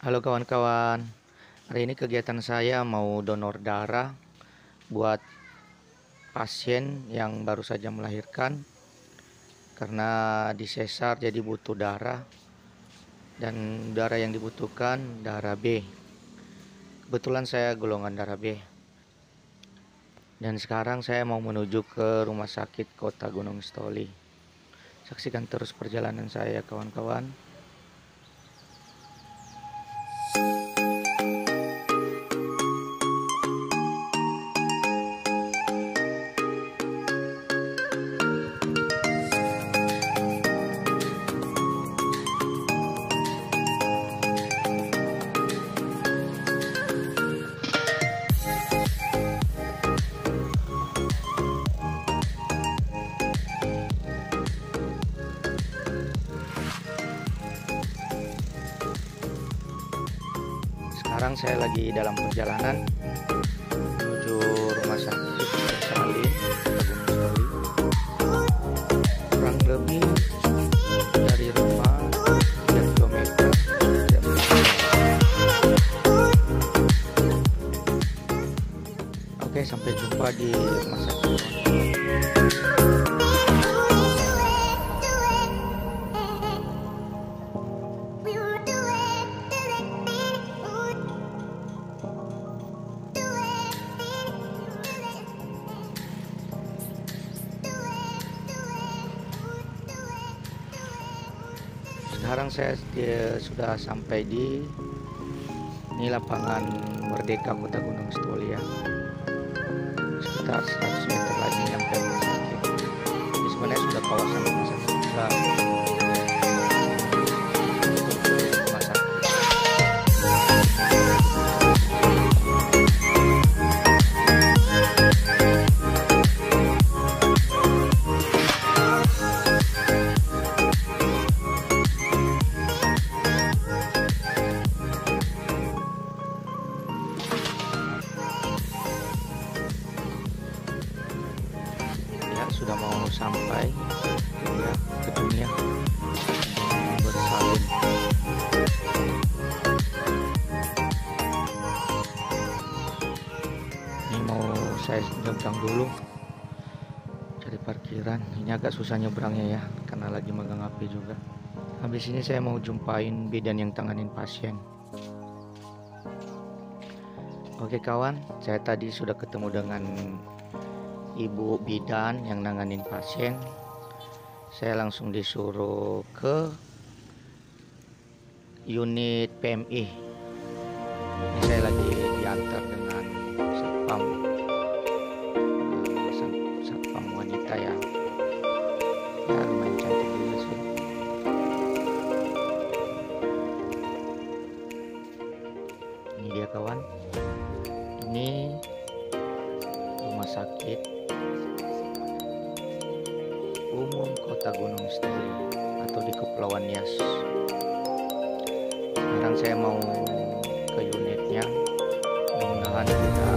Halo kawan-kawan, hari ini kegiatan saya mau donor darah buat pasien yang baru saja melahirkan karena disesar jadi butuh darah, dan darah yang dibutuhkan darah B. Kebetulan saya golongan darah B. Dan sekarang saya mau menuju ke Rumah Sakit Kota Gunung Stoli. Saksikan terus perjalanan saya kawan-kawan. Sekarang saya lagi dalam perjalanan menuju Rumah Sakit Salin Gunung Stoli. Kurang lebih dari rumah 3 km. Oke, sampai jumpa di Rumah Sakit. Sekarang saya sudah sampai di lapangan Merdeka Kota Gunung Stoli ya. Sekitar 100 meter lagi sampai rumah sakit. Ini sebenarnya sudah kawasan rumah sakit juga. Rumah sakit. Sudah mau sampai ya ke dunia bersalin. Ini mau saya nyebrang dulu cari parkiran. Ini agak susah nyebrangnya ya karena lagi megang HP juga. Habis ini saya mau jumpain bidan yang tanganin pasien. Oke kawan, saya tadi sudah ketemu dengan ibu bidan yang nanganin pasien. Saya langsung disuruh ke unit PMI. Ini saya lagi diantar dengan satpam wanita ya. Ya lumayan cantik juga sih. Ini dia kawan. Ini rumah sakit umum Kota Gunung Stoli atau di Kepulauan Nias. Sekarang saya mau ke unitnya, mudah-mudahan kita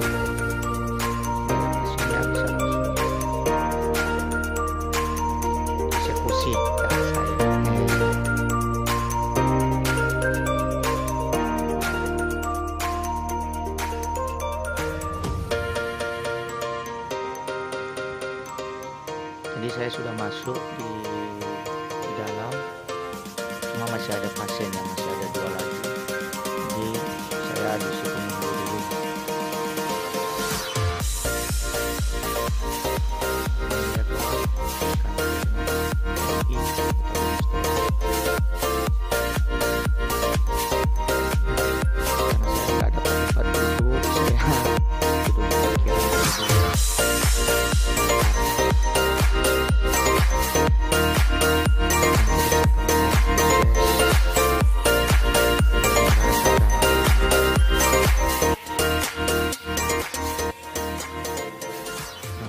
hasilnya bisa langsung eksekusi dari saya. Jadi saya sudah masuk di dalam, cuma masih ada pasien yang masih ada 2 lagi. Jadi saya disuruh menunggu dulu.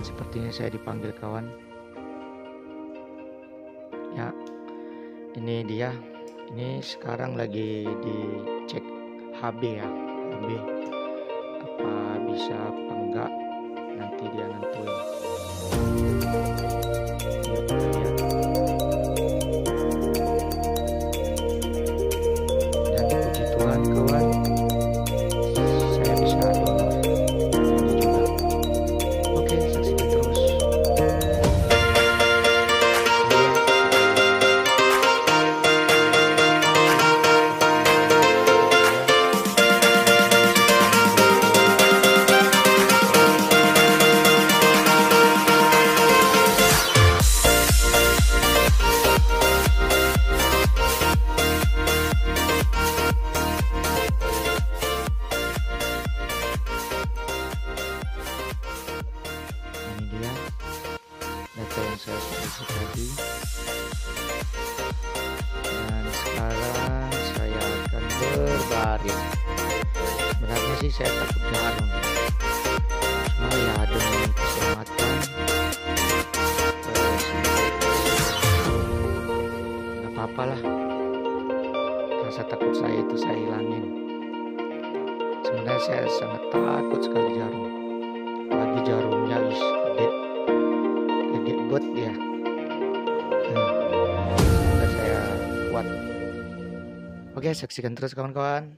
Sepertinya saya dipanggil kawan ya. Ini dia, ini sekarang lagi dicek HB ya, HB apa bisa apa enggak, nanti dia nentuin. Dia lihat. Dan puji Tuhan kawan-kawan, saya bisa donor ini juga. Oke, saksikan terus. Ini dia data yang saya isi tadi, dan sekarang saya akan berbaring. Sebenarnya sih saya takut jarum, cuma ya demi keselamatan nggak apa-apa lah. Rasa takut saya itu saya hilangin. Sebenarnya saya sangat takut sekali jarum, apalagi jarumnya gede buat dia. Semoga saya kuat. Oke, saksikan terus kawan-kawan.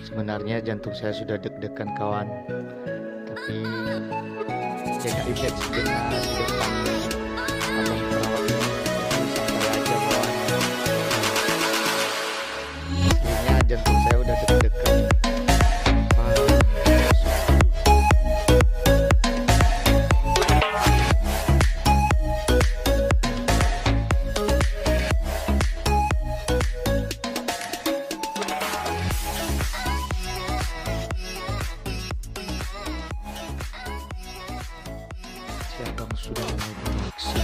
Sebenarnya jantung saya sudah deg-degan kawan, tapi jaga infeksi dengan di depan abang perawat ini, santai aja kawan. Akhirnya jantung saya udah deg-degan. Abang sudah mulai bereaksi.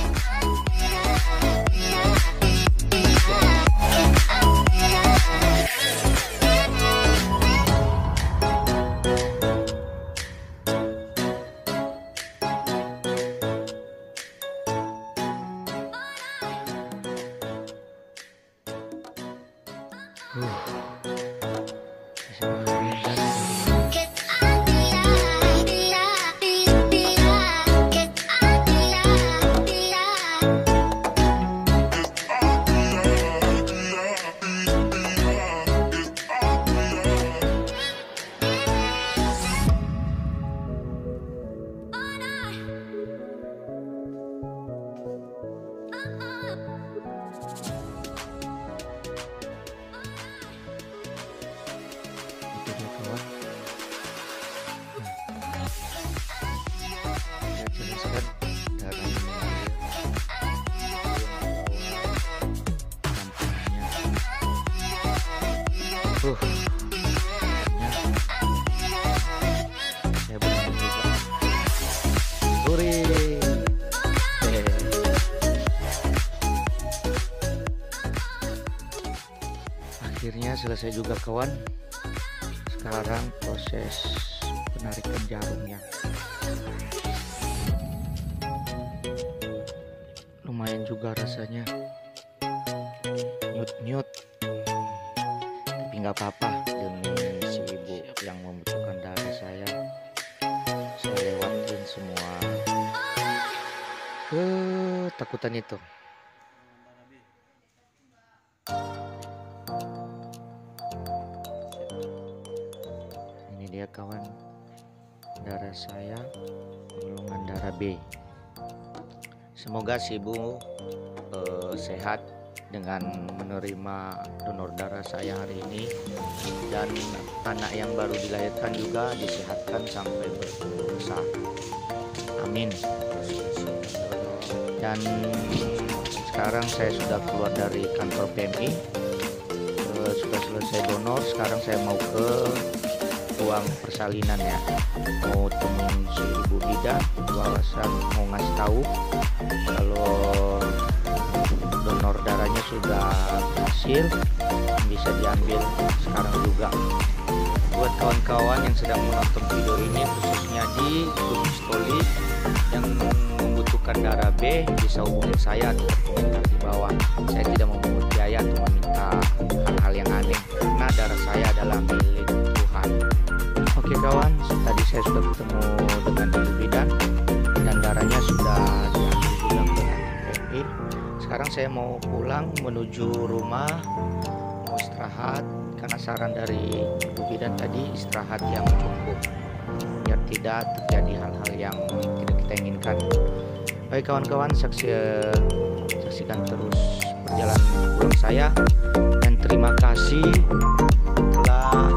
Saya berani juga. Akhirnya selesai juga kawan. Sekarang proses penarikan jarumnya. Lumayan juga rasanya. Nyut-nyut. Tapi nggak apa-apa, demi si ibu yang membutuhkan darah saya lewatin semua ketakutan itu. Ini dia kawan, darah saya golongan darah B. Semoga si ibu sehat dengan menerima donor darah saya hari ini, dan anak yang baru dilahirkan juga disehatkan sampai bertumbuh besar. Amin. Dan sekarang saya sudah keluar dari kantor PMI, sudah selesai donor. Sekarang saya mau ke ruang persalinan ya, mau temuin si ibu Ida, mau ngasih tahu kalau sudah berhasil, bisa diambil sekarang juga. Buat kawan-kawan yang sedang menonton video ini, khususnya di grup stolik yang membutuhkan darah B, bisa hubungi saya atau komentar di bawah. Saya tidak memungut biaya atau meminta hal-hal yang aneh, karena darah saya adalah milik Tuhan. Oke kawan, tadi saya sudah bertemu dengan ibu bidan dan darahnya sudah diambil juga ke PMI. Sekarang saya mau pulang menuju rumah, mau istirahat, karena saran dari ibu bidan tadi istirahat yang cukup biar tidak terjadi hal-hal yang tidak kita inginkan. Baik kawan-kawan, saksikan terus perjalanan pulang saya, dan terima kasih telah